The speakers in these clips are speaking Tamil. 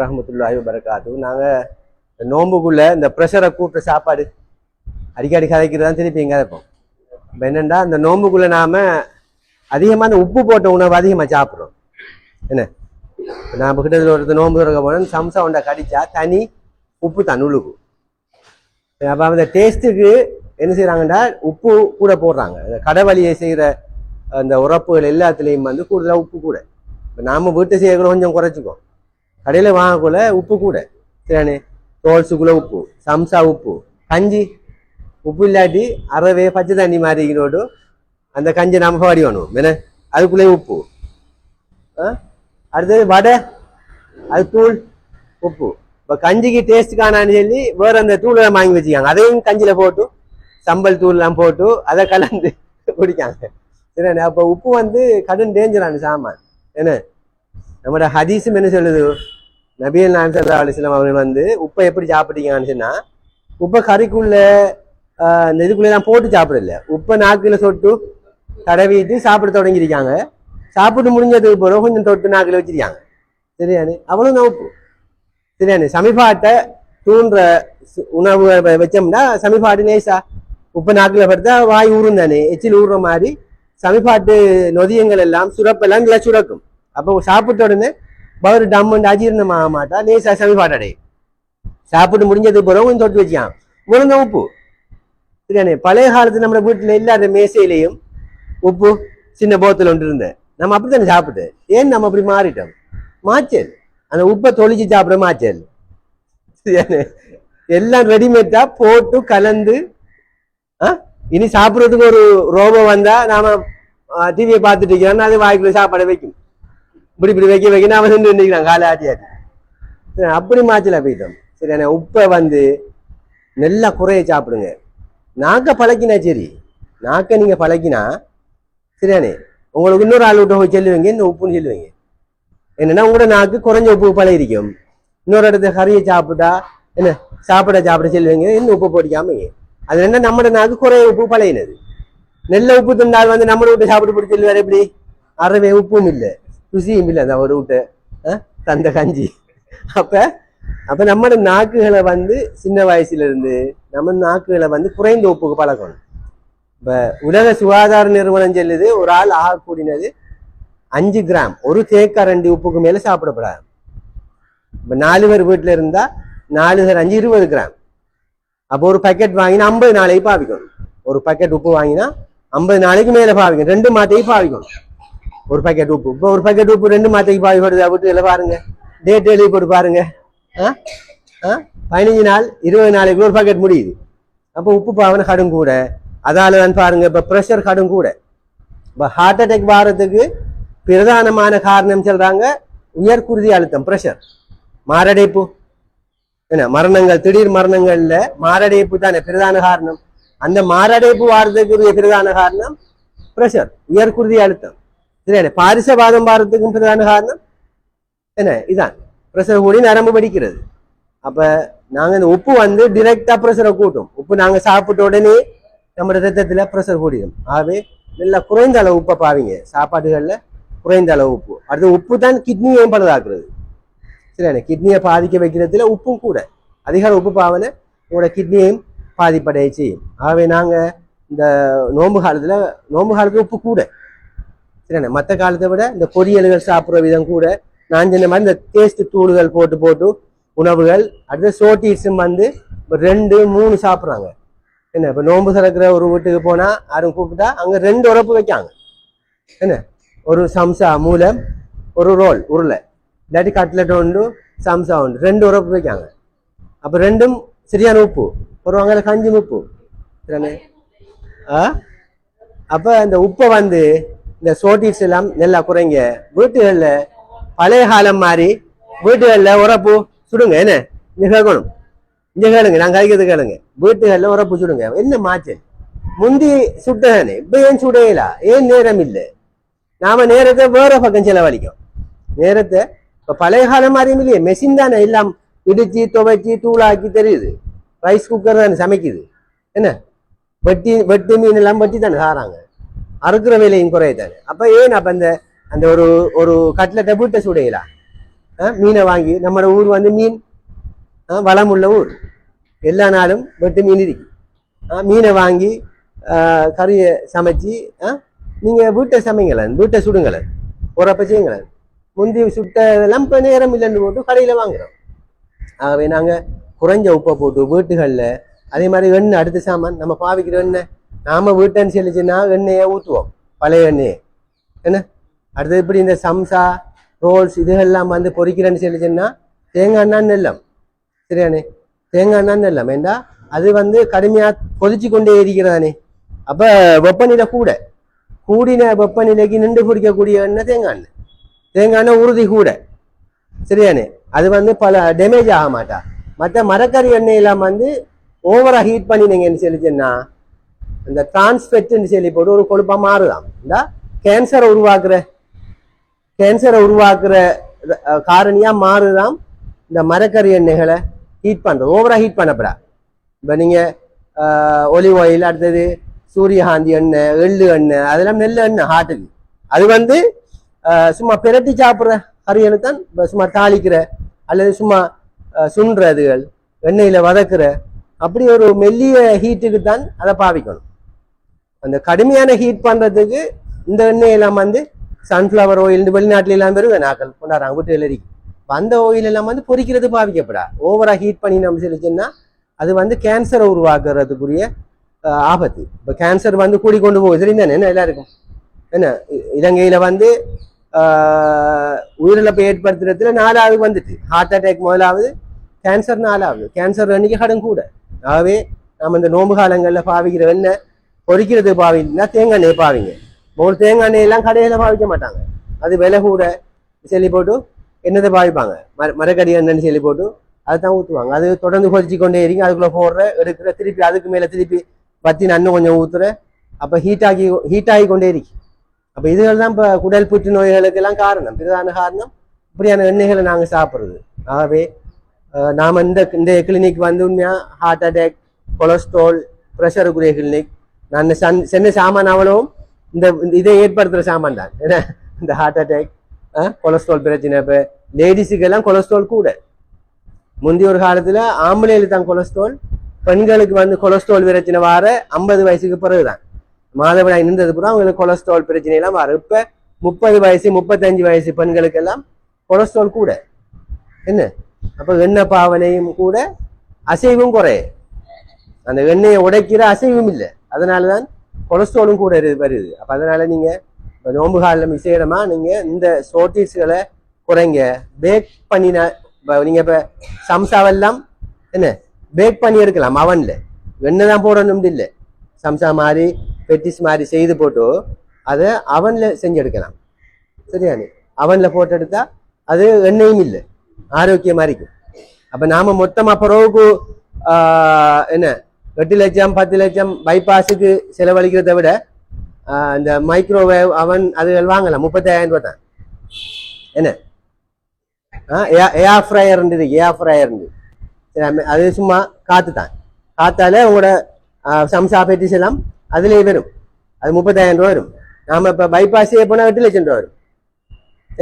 ரஹ்மத்துல்லாஹி வபரகாத்துஹு. நாங்கள் நோம்புக்குள்ள இந்த ப்ரெஷரை கூட்டுற சாப்பாடு அடிக்கடி கதைக்கிறது தான் திருப்பி எங்கே இருப்போம். இப்போ என்னென்னா இந்த நோம்புக்குள்ள நாம் அதிகமாக அந்த உப்பு போட்ட உணவு அதிகமாக சாப்பிட்றோம். என்ன நான் கிட்டத்தில் ஒருத்தர் நோம்பு திறக்க போனேன், சம்சா உண்டை கடிச்சா தனி உப்பு தான் உழுகும். அப்போ அந்த டேஸ்ட்டுக்கு என்ன செய்கிறாங்கன்னா உப்பு கூட போடுறாங்க. இந்த கடைவழியை செய்கிற அந்த உரப்புகள் எல்லாத்துலேயும் வந்து கூடுதலாக உப்பு கூட. இப்போ நாம் வீட்டை செய்யக்கூட கொஞ்சம் குறைச்சிக்கோ, கடையில் வாங்கக்குள்ள உப்பு கூட சரியானே. தோல்ஸுக்குள்ளே உப்பு, சம்சா உப்பு, கஞ்சி உப்பு இல்லாட்டி அறவே பச்சை தண்ணி மாறிக்கினோடு அந்த கஞ்சி நம்ம வடி வேணும் என்ன, அதுக்குள்ளே உப்பு. அடுத்தது வடை, அது தூள் உப்பு. இப்போ கஞ்சிக்கு டேஸ்ட் காணான்னு சொல்லி வேறு அந்த தூளை வாங்கி வச்சுக்காங்க, அதையும் கஞ்சியில் போட்டு சம்பல் தூள்லாம் போட்டு அதை கலந்து குடிக்காங்க சரிண்ணே. அப்போ உப்பு வந்து கடும் டேஞ்சரான சாமான் என்ன. நம்மளோட ஹதீஸும் என்ன சொல்லுது, நபியல் நாயகம் ஸல்லல்லாஹு அலைஹி வஸல்லம் அவர்கள் வந்து உப்பை எப்படி சாப்பிட்டீங்கன்னு சொன்னால், உப்பை கறிக்குள்ள இந்த இதுக்குள்ளெல்லாம் போட்டு சாப்பிடல, உப்பை நாக்கில் சொட்டு தடவிட்டு சாப்பிட தொடங்கியிருக்காங்க. சாப்பிட்டு முடிஞ்சதுக்கு பிறகு கொஞ்சம் தொட்டு நாக்கில் வச்சிருக்காங்க சரியானே. அவ்வளோதான் உப்பு சரியானே. சமிபாட்டை தூண்டுற உணவு வச்சோம்னா சமிபாட்டு நேசா உப்பு நாக்கில் படுத்தா வாய் ஊறும் தானே, எச்சில் ஊறுற மாதிரி சமிபாட்டு நொதியங்கள் எல்லாம் சுரப்பெல்லாம் இல்லை சுரக்கும். அப்போ சாப்பிட்ட உடனே பவர் டம்முண்டு அஜீரணம் ஆக மாட்டா, நேசா சமிபாட்டு அடையும். சாப்பிட்டு முடிஞ்சதுக்கு பிறகு கொஞ்சம் தொட்டு வச்சுக்கான் முழுந்த உப்பு சரியானே. பழைய காலத்து நம்ம வீட்டில் இல்லாத மேசையிலையும் உப்பு சின்ன போத்தில் ஒன்று இருந்தேன். நம்ம அப்படித்தானே சாப்பிட்டு, ஏன் நம்ம அப்படி மாறிட்டோம்? மாச்சல் அந்த உப்பை தொளிச்சு சாப்பிட மாச்சல் சரியானே. எல்லாம் ரெடிமேடா போட்டு கலந்து இனி சாப்பிட்றதுக்கு ஒரு ரோபோ வந்தா நாம டிவியை பார்த்துட்டு இருக்கிறோம், அது வாய்க்குள்ள சாப்பாடை வைக்கும். இப்படி வைக்க நாம சென்று நிற்கிறான் காலை ஆட்டி ஆட்டி. அப்படி மாச்சல போயிட்டோம் சரியானே. உப்பை வந்து நல்லா குறைய சாப்பிடுங்க. நாக்க பழக்கினா சரி, நாக்க நீங்க பழக்கினா சரியானே. உங்களுக்கு இன்னொரு ஆள் விட்டு போய் செல்லுவீங்க, இந்த உப்புன்னு சொல்லுவீங்க. என்னன்னா உங்களோட நாக்கு குறைஞ்ச உப்பு பழகிருக்கும். இன்னொரு இடத்த கறியை சாப்பிட்டா என்ன சாப்பிட செல்வீங்க, இன்னும் உப்பு போடிக்காமங்க. அது என்ன நம்மளோட நாக்கு குறைய உப்பு பழகினது. நெல்ல உப்பு திண்டால் வந்து நம்மளை விட்டு சாப்பிட்டு பிடிச்சி செல்வார் எப்படி, அறவே உப்பும் இல்லை ருசியும் இல்லை அந்த ஒரு விட்டு தந்த கஞ்சி. அப்ப நம்மளோட நாக்குகளை வந்து சின்ன வயசுல இருந்து நம்ம நாக்குகளை வந்து குறைந்த உப்புக்கு பழக்கணும். இப்ப உலக சுகாதார நிறுவனம் சொல்லுது ஒரு ஆள் ஆகக்கூடியது 5 கிராம் ஒரு தேக்கரண்டி உப்புக்கு மேல சாப்பிடப்படாது. இப்ப 4 பேர் வீட்டுல இருந்தா 4 5 20 கிராம். அப்போ ஒரு பேக்கெட் வாங்கினா 50 நாளைக்கு பாவிக்கணும். ஒரு பேக்கெட் உப்பு வாங்கினா 50 நாளைக்கு மேல பாவிக்கணும். 2 மாத்தைக்கு பாவிக்கணும் ஒரு பேக்கெட் உப்பு. இப்போ ஒரு பேக்கெட் உப்பு 2 மாத்தைக்கு பாவிப்படுது வீட்டுல பாருங்க, டேட் எழுதி போட்டு பாருங்க. 15 நாள் 20 நாளைக்கு ஒரு பேக்கெட் முடியுது. அப்போ உப்பு பாவனை கடும் கூட. அதால தான் பாருங்க இப்ப ப்ரெஷர் கடும் கூட. இப்ப ஹார்ட் அட்டாக் வாரத்துக்கு பிரதானமான காரணம் சொல்றாங்க உயர்குருதி அழுத்தம், பிரஷர், மாரடைப்பு. என்ன மரணங்கள், திடீர் மரணங்கள்ல மாரடைப்பு தானே பிரதான காரணம். அந்த மாரடைப்பு வாரத்துக்கு பிரதான காரணம் பிரஷர், உயர்குருதி அழுத்தம் சரியா. பாரிசவாதம் வாரத்துக்கும் பிரதான காரணம் என்ன, இதான் பிரஷர் கூடி நரம்பு படிக்கிறது. அப்ப நாங்க இந்த உப்பு வந்து டிரெக்டா பிரஷரை கூட்டும். உப்பு நாங்க சாப்பிட்ட உடனே நம்ம ரத்தத்துல பிரஷர் கூடிடும். ஆகவே நல்லா குறைந்த அளவு உப்பை பாவீங்க சாப்பாடுகள்ல, குறைந்த அளவு உப்பு. அடுத்து உப்பு தான் கிட்னியையும் பழுதாக்குறது சரியான. கிட்னியை பாதிக்க வைக்கிறதுல உப்பும் கூட. அதிகார உப்பு பாவனை உங்களோட கிட்னியையும் பாதிப்படைய செய்யும். ஆகவே நாங்க இந்த நோம்பு காலத்துல உப்பு கூட சரியான. மற்ற காலத்தை விட இந்த பொரியல்கள் சாப்பிட்ற விதம் கூட. நான் சொன்ன மாதிரி இந்த டேஸ்ட் தூள்கள் போட்டு உணவுகள். அடுத்து சோட்டீஸும் வந்து 2 3 சாப்பிட்றாங்க என்ன. இப்ப நோம்பு திறக்கிற ஒரு வீட்டுக்கு போனா யாரும் கூப்பிட்டா அங்க 2 உரப்பு வைக்காங்க என்ன. ஒரு சம்சா மூலம், ஒரு ரோல் உருளை, இல்லாட்டி கட்லெட் உண்டு, சம்சா உண்டு, 2 உரப்பு வைக்காங்க. அப்ப 2ம் சரியான உப்பு போடுவாங்க, கஞ்சி உப்பு சரியானே. அப்ப அந்த உப்பை வந்து இந்த சோட்டீஸ் எல்லாம் நல்லா குறைங்க. வீட்டுகள்ல பழைய காலம் மாதிரி வீட்டுகள்ல உரப்பு சுடுங்க என்ன. இங்க கேட்கணும், இங்க கேளுங்க, நான் கழிக்கிறது கேளுங்க. வீட்டுகள்ல உரப்பு சுடுங்க. என்ன மாச்சல், முந்தி சுட்டதானே, இப்ப ஏன் சுடையலா? ஏன் நேரம் இல்லை? நாம நேரத்தை வேற பக்கம் செலவழிக்கும். நேரத்தை இப்ப பழைய காலம் மாதிரியும் இல்லையே, மெஷின் தானே எல்லாம் இடிச்சு துவைச்சி தூளாக்கி தெரியுது. ரைஸ் குக்கர் தானே சமைக்குது என்ன. வெட்டி மீன் எல்லாம் வெட்டி தானே சாராங்க, அறுக்கிற வேலையும் குறைய தானே. அப்ப ஏன் அப்ப அந்த ஒரு கட்லெட்டை வீட்டை சுடையலாம் மீனை வாங்கி நம்ம ஊர் வந்து மீன் வளமுள்ள ஊர் எல்லா நாளும் வெட்டு மீன் இருக்கு மீனை வாங்கி கறியை சமைச்சு நீங்கள் வீட்டை சமைங்களேன் வீட்டை சுடுங்களேன் போகிறப்ப செய்யுங்களேன் முந்தி சுட்டதெல்லாம் இப்போ நேரம் இல்லைன்னு போட்டு கடையில் வாங்குகிறோம் ஆகவே நாங்கள் குறைஞ்ச உப்பை போட்டு வீட்டுகளில் அதே மாதிரி எண்ணெய் அடுத்த சாமான் நம்ம பாவிக்கிற எண்ணெய் நாம் வீட்டைன்னு சொல்லிச்சுன்னா எண்ணெயை ஊற்றுவோம் பழைய எண்ணெயை என்ன அடுத்தது இப்படி இந்த சம்சா ரோல்ஸ் இதுகள்லாம் வந்து பொரிக்கிறேன்னு சொல்லிச்சுன்னா தேங்காய் எண்ணெய் நெல்லம் சரியானே தேங்காய் எண்ணெய் நெல்லம் ஏண்டா அது வந்து கடுமையாக கொதிச்சு கொண்டே இருக்கிறதானே அப்போ வெப்பநிலை கூடின வெப்பநிலைக்கு நின்று பிடிக்கக்கூடிய எண்ணெய் தேங்காய் எண்ணெய் உறுதி கூட சரியானே அது வந்து பல டேமேஜ் ஆக மாட்டா மற்ற மரக்கறி எண்ணெயெல்லாம் வந்து ஓவரா ஹீட் பண்ணினீங்கன்னு சொல்லிச்சுன்னா இந்த டிரான்ஸ்பெக்ட்னு சொல்லி போட்டு ஒரு கொழுப்பா மாறுதான் இந்த கேன்சரை உருவாக்குற காரணியா மாறுதான் இந்த மரக்கறி எண்ணெய்களை ஹீட் பண்றது ஓவரா ஹீட் பண்ணப்படா இப்போ நீங்க ஒலிவ் ஆயில் அடுத்தது சூரியகாந்தி எண்ணெய் எள்ளு எண்ணெய் அதெல்லாம் நெல் எண்ணெய் ஹார்ட்டுக்கு அது வந்து சும்மா பிரட்டி சாப்பிட்ற கறிகளை தான் சும்மா தாளிக்கிற அல்லது சும்மா சுண்டுறதுகள் எண்ணெயில வதக்குற அப்படி ஒரு மெல்லிய ஹீட்டுக்கு தான் அதை பாவிக்கணும் அந்த கடுமையான ஹீட் பண்றதுக்கு இந்த எண்ணெயெல்லாம் வந்து சன்ஃப்ளவர் ஆயில் வெளிநாட்டுல எல்லாம் பெருங்க நாக்கள் கொண்டாடுறாங்க வீட்டு எரிக்கு அந்த ஆயில் எல்லாம் வந்து பொரிக்கிறது பாவிக்கப்படா ஓவரா ஹீட் பண்ணி நம்ம சொல்லிச்சுன்னா அது வந்து கேன்சரை உருவாக்குறதுக்குரிய ஆபத்து இப்போ கேன்சர் வந்து கூடிக்கொண்டு போகுது சரிந்தானே என்ன எல்லாருக்கும் என்ன இலங்கையில வந்து உயிரிழப்பை ஏற்படுத்துறதுல 4வது வந்துட்டு ஹார்ட் அட்டாக் முதலாவது கேன்சர் 4வது கேன்சர் எண்ணிக்கை கடன் கூட ஆகவே நம்ம இந்த நோம்பு காலங்களில் பாவிக்கிற எண்ணெய் பொரிக்கிறது பாவிங்கன்னா தேங்காய் எண்ணெய் பாவிங்க ஒரு தேங்காய் எண்ணெய் எல்லாம் கடையில பாவிக்க மாட்டாங்க அது விலை கூட சொல்லி போட்டு என்னதை பாவிப்பாங்க மரக்கறி எண்ணெய்னு சொல்லி போட்டு அதுதான் ஊற்றுவாங்க அது தொடர்ந்து கொதிச்சு கொண்டே இருக்கீங்க அதுக்குள்ள போடுற எடுக்கிற திருப்பி அதுக்கு மேலே திருப்பி வத்தி இன்னும் கொஞ்சம் ஊத்துற அப்போ ஹீட் ஆகி கொண்டே இருக்கு அப்போ இதுகள் தான் இப்போ குடல் புற்று நோய்களுக்கெல்லாம் காரணம் பிரதான காரணம் இப்படியான எண்ணெய்களை நாங்கள் சாப்பிட்றது ஆகவே நாம் இந்த கிளினிக் வந்து உண்மையாக ஹார்ட் அட்டாக் கொலஸ்ட்ரால் ப்ரெஷருக்குரிய கிளினிக் நான் சென்னை சாமான் அவ்வளவும் இந்த இதை ஏற்படுத்துகிற சாமான் தான் ஏன்னா இந்த ஹார்ட் அட்டாக் கொலஸ்ட்ரால் பிரச்சனை இப்போ லேடிஸுக்கெல்லாம் கொலஸ்ட்ரால் கூட முந்தைய ஒரு காலத்தில் ஆம்பளைகளுக்கு தான் கொலஸ்ட்ரால் பெண்களுக்கு வந்து கொலஸ்ட்ரால் பிரச்சனை வர 50 வயசுக்கு பிறகுதான் மாதவிடாய் நின்றது கூட அவங்களுக்கு கொலஸ்ட்ரால் பிரச்சனை எல்லாம் வரும் இப்ப 30 வயசு 35 வயசு பெண்களுக்கு எல்லாம் கொலஸ்ட்ரால் கூட என்ன அப்ப எண்ணெய் பாவனையும் கூட அசைவும் குறைய அந்த எண்ணெயை உடைக்கிற அசைவும் இல்லை அதனாலதான் கொலஸ்ட்ராலும் கூட வருது அப்ப அதனால நீங்க நோம்பு காலம் விசேடமா நீங்க இந்த சோட்டிஸ்களை குறைங்க பேக் பண்ணின நீங்க இப்ப சம்சாவெல்லாம் என்ன பேக் பண்ணி எடுக்கலாம் அவன்ல எண்ணெய் தான் போடணும் இல்லை சம்சா மாதிரி பெட்டிஸ் மாதிரி செய்து போட்டு அதை அவன்ல செஞ்சு எடுக்கலாம் சரியானே அவன்ல போட்டு எடுத்தா அது எண்ணெயும் இல்லை ஆரோக்கியமா இருக்கும் அப்ப நாம மொத்தமா பிறகு என்ன 8 லட்சம் 10 லட்சம் பைபாஸுக்கு செலவழிக்கிறத விட இந்த மைக்ரோவேவ் அவன் அதுகள் வாங்கலாம் 35,000 ரூபாய் தான் என்ன ஏர் ஃப்ரையர் அது சும்மா காத்து தான் காத்தால உங்களோட சம்சா பெட்டிஸ் எல்லாம் அதுலேயே வரும் அது 30,000 ரூபா வரும் நாம இப்ப பைபாஸே போனா 8 லட்சம் ரூபா வரும்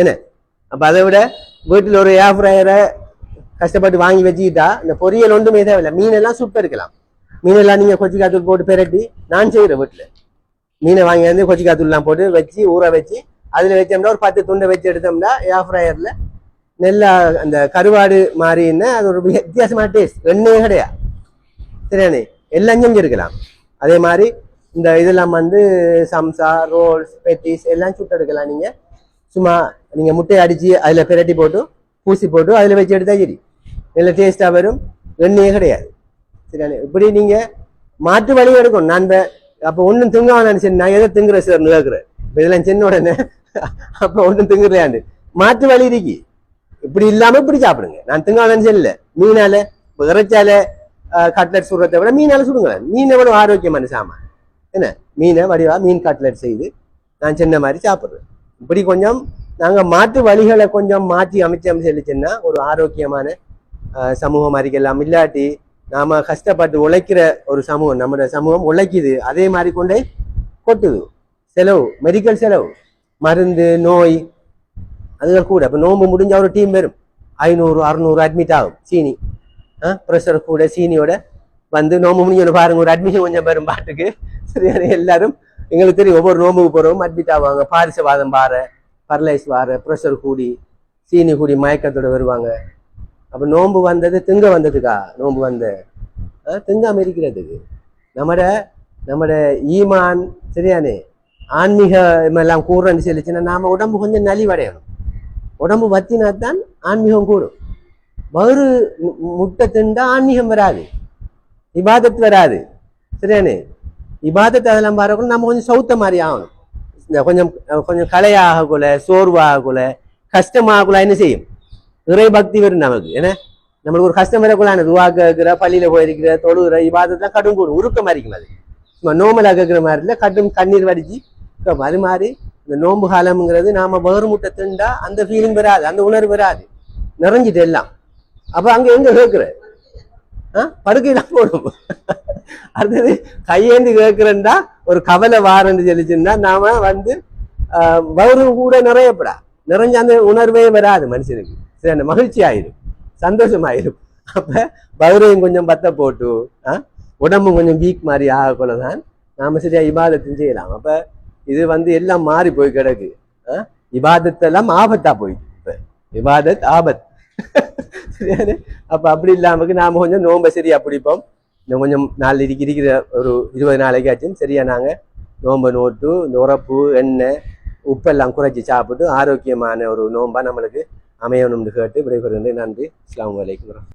என்ன அப்ப அதை விட வீட்டில் ஒரு ஏர் ஃப்ரையரை கஷ்டப்பட்டு வாங்கி வச்சுக்கிட்டா இந்த பொரியல் ஒன்றுமே தேவையில்லை மீனெல்லாம் சுட்டு இருக்கலாம் மீனெல்லாம் நீங்க கொச்சிக்காத்தூள் போட்டு பெரட்டி நான் செய்யறேன் வீட்டுல மீனை வாங்கி வந்து கொச்சிக்காத்தூள்லாம் போட்டு வச்சு ஊற வச்சு அதுல வச்சோம்னா ஒரு 10 துண்டை வச்சு எடுத்தோம்னா ஏர் ஃப்ரையர்ல நெல்லா அந்த கருவாடு மாதிரின்னா அது ஒரு வித்தியாசமான டேஸ்ட் எண்ணெயே கிடையாது சரியானே எல்லாம் செஞ்சிருக்கலாம் அதே மாதிரி இந்த இதெல்லாம் வந்து சம்சா ரோல்ஸ் பெட்டிஸ் எல்லாம் சுட்டு எடுக்கலாம் நீங்க சும்மா நீங்க முட்டையை அடிச்சு அதுல பிரட்டி போட்டு பூசி போட்டு அதுல வச்சு எடுத்தா சரி நல்ல டேஸ்டா வரும் எண்ணெயே கிடையாது சரியானே இப்படி நீங்க மாற்று வழி எடுக்கணும் நான் அப்ப ஒன்றும் திங்க வேணான்னு சரி நான் எதை திங்குறேன் சார் கேட்குறேன் இதெல்லாம் சின்ன உடனே அப்ப ஒன்றும் திங்குறையாண்டு மாற்று வழி இருக்கு இப்படி இல்லாம இப்படி சாப்பிடுங்க நான் திங்காலன்னு சொல்லல மீனால இறைச்சால கட்லெட் சுடுறதை விட மீனால சுடுங்க மீனை விட ஆரோக்கியமான சாமான் என்ன மீனை வடிவா மீன் கட்லெட் செய்து நான் சின்ன மாதிரி சாப்பிடுறேன் இப்படி கொஞ்சம் நாங்க மாற்று வழிகளை கொஞ்சம் மாற்றி அமைச்சோம்னு சொல்லிச்சுன்னா ஒரு ஆரோக்கியமான சமூகம் அறிக்கலாம் இல்லாட்டி நாம கஷ்டப்பட்டு உழைக்கிற ஒரு சமூகம் நம்மளோட சமூகம் உழைக்குது அதே மாதிரி கொண்டே கொட்டுது செலவு மெடிக்கல் செலவு மருந்து நோய் அதுகள் கூட இப்போ நோம்பு முடிஞ்ச ஒரு டீம் வரும் 500-600 அட்மிட் ஆகும் சீனி. ப்ரெஷர் கூட சீனியோட வந்து நோம்பு முடிஞ்சு பாருங்க, ஒரு அட்மிஷன் கொஞ்சம் பெரும் பாட்டுக்கு சரியான எல்லாரும் எங்களுக்கு தெரியும். ஒவ்வொரு நோம்புக்கு போகிறவும் அட்மிட் ஆவாங்க. பாரிசவாதம் வார, பரலைஸ் வார, ப்ரெஷர் கூடி, சீனி கூடி மயக்கத்தோட வருவாங்க. அப்போ நோம்பு வந்தது திங்க வந்ததுக்கா? நோம்பு வந்த திங்காம இருக்கிறதுக்கு நம்மட ஈமான் சரியானே ஆன்மீகம் எல்லாம் கூடுறன்னு சொல்லிச்சுன்னா நாம உடம்பு கொஞ்சம் நலிவடையணும். உடம்பு வத்தினாத்தான் ஆன்மீகம் கூடும். வயிறு முட்டை திண்டா ஆன்மீகம் வராது, இபாதத் வராது சரியானே. இபாதத் அதெல்லாம் பாருக்கும் நம்ம கொஞ்சம் சௌத்த மாதிரி ஆகணும். இந்த கொஞ்சம் கலையாகக்குள்ள, சோர்வாகக்குள்ள, கஷ்டமாகக்குள்ள என்ன செய்யும்? இறை பக்தி வரும் நமக்கு. ஏன்னா நம்மளுக்கு ஒரு கஷ்டம் வரக்குள்ள துவா கேட்கிற, பள்ளியில போயிருக்கிற, தொழுகிற இபாதத்தான் கடும் கூடும், உருக்கம் அறிக்கும். அது சும்மா நோம்பலா கேட்கிற மாதிரி இல்லை, கடும் கண்ணீர் வடிச்சு அது மாதிரி. இந்த நோம்பு காலம்ங்கிறது நாம வேறு முட்டை திண்டா அந்த ஃபீலிங் வராது, அந்த உணர்வு வராது, நிறைஞ்சிட்டு எல்லாம். அப்ப அங்க எங்க கேட்கிற படுக்கையெல்லாம் போடும். அடுத்தது கையேந்து கேட்கிறேன்டா ஒரு கவலை வாரன்னு சொல்லிச்சுன்னா நாம வந்து வயிறு கூட நிறைஞ்ச அந்த உணர்வே வராது மனுஷனுக்கு. சரி, அந்த மகிழ்ச்சி ஆயிடும், சந்தோஷம் ஆயிடும். அப்ப வயிறையும் கொஞ்சம் பத்த போட்டு உடம்பும் கொஞ்சம் வீக் மாதிரி ஆகக்குள்ளதான் நாம சரியா இபாதத்தையும் செய்யலாம். அப்ப இது வந்து எல்லாம் மாறி போய் கிடக்கு. இபாதத்தெல்லாம் ஆபத்தா போயிட்டு, இப்ப இபாதத் ஆபத் சரியானே. அப்ப அப்படி இல்லாமக்கு நாம கொஞ்சம் நோம்ப சரியா பிடிப்போம். இன்னும் கொஞ்சம் நாள் இருக்கிற ஒரு 20 நாளைக்காச்சும் சரியா நாங்க நோம்ப நோட்டு இந்த உரப்பு, எண்ணெய், உப்பெல்லாம் குறைச்சி சாப்பிட்டு ஆரோக்கியமான ஒரு நோம்பா நம்மளுக்கு அமையணும்னு கேட்டு விடைபெறுகின்றேன். நன்றி. அஸ்ஸலாமு அலைக்கும்.